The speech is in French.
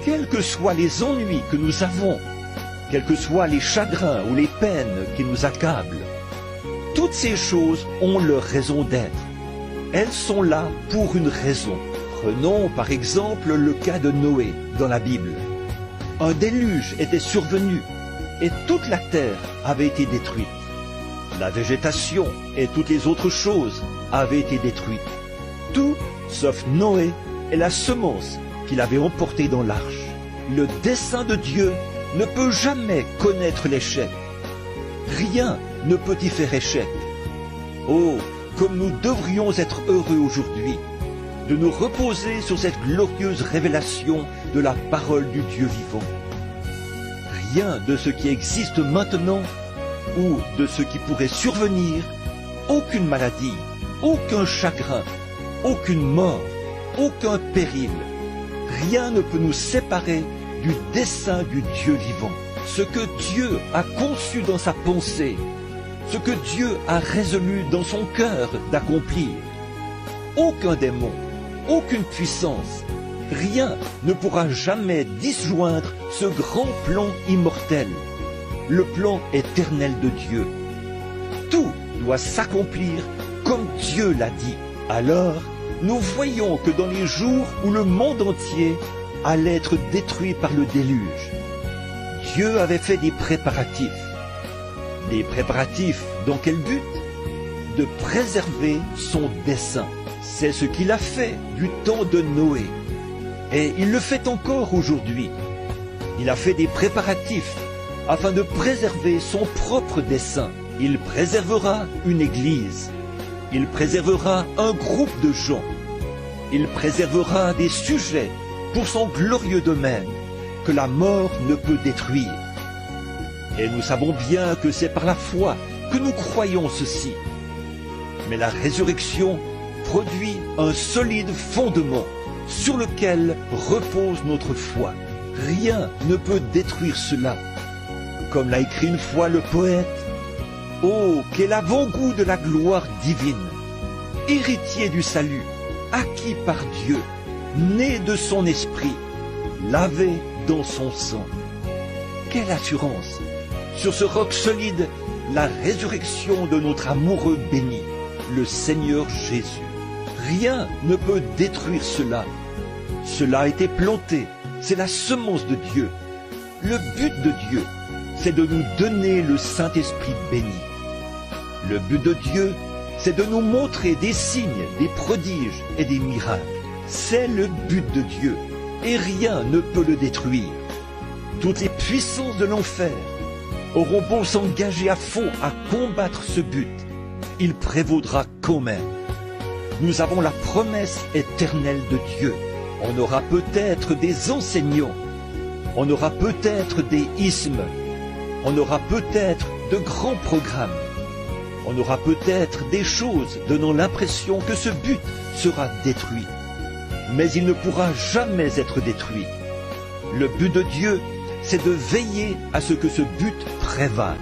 Quels que soient les ennuis que nous avons, quels que soient les chagrins ou les peines qui nous accablent, toutes ces choses ont leur raison d'être. Elles sont là pour une raison. Prenons par exemple le cas de Noé dans la Bible. Un déluge était survenu et toute la terre avait été détruite. La végétation et toutes les autres choses avaient été détruites. Tout sauf Noé et la semence qu'il avait emportée dans l'arche. Le dessein de Dieu ne peut jamais connaître l'échec. Rien ne peut y faire échec. Oh, comme nous devrions être heureux aujourd'hui de nous reposer sur cette glorieuse révélation de la parole du Dieu vivant. Rien de ce qui existe maintenant ou de ce qui pourrait survenir, aucune maladie, aucun chagrin, aucune mort, aucun péril, rien ne peut nous séparer du dessein du Dieu vivant. Ce que Dieu a conçu dans sa pensée, ce que Dieu a résolu dans son cœur d'accomplir. Aucun démon, aucune puissance, rien ne pourra jamais disjoindre ce grand plan immortel, le plan éternel de Dieu. Tout doit s'accomplir comme Dieu l'a dit. Alors, nous voyons que dans les jours où le monde entier allait être détruit par le déluge, Dieu avait fait des préparatifs. Des préparatifs dans quel but? De préserver son dessein. C'est ce qu'il a fait du temps de Noé. Et il le fait encore aujourd'hui. Il a fait des préparatifs afin de préserver son propre dessein. Il préservera une église. Il préservera un groupe de gens. Il préservera des sujets pour son glorieux domaine que la mort ne peut détruire. Et nous savons bien que c'est par la foi que nous croyons ceci. Mais la résurrection produit un solide fondement sur lequel repose notre foi. Rien ne peut détruire cela. Comme l'a écrit une fois le poète, « Oh, quel avant-goût de la gloire divine, héritier du salut, acquis par Dieu, né de son esprit, lavé dans son sang. » Quelle assurance! Sur ce roc solide, la résurrection de notre amoureux béni, le Seigneur Jésus. Rien ne peut détruire cela. Cela a été planté, c'est la semence de Dieu. Le but de Dieu, c'est de nous donner le Saint-Esprit béni. Le but de Dieu, c'est de nous montrer des signes, des prodiges et des miracles. C'est le but de Dieu, et rien ne peut le détruire. Toutes les puissances de l'enfer auront beau s'engager à fond à combattre ce but, il prévaudra quand même. Nous avons la promesse éternelle de Dieu. On aura peut-être des enseignants, on aura peut-être des ismes, on aura peut-être de grands programmes, on aura peut-être des choses donnant l'impression que ce but sera détruit. Mais il ne pourra jamais être détruit. Le but de Dieu, c'est de veiller à ce que ce but prévale.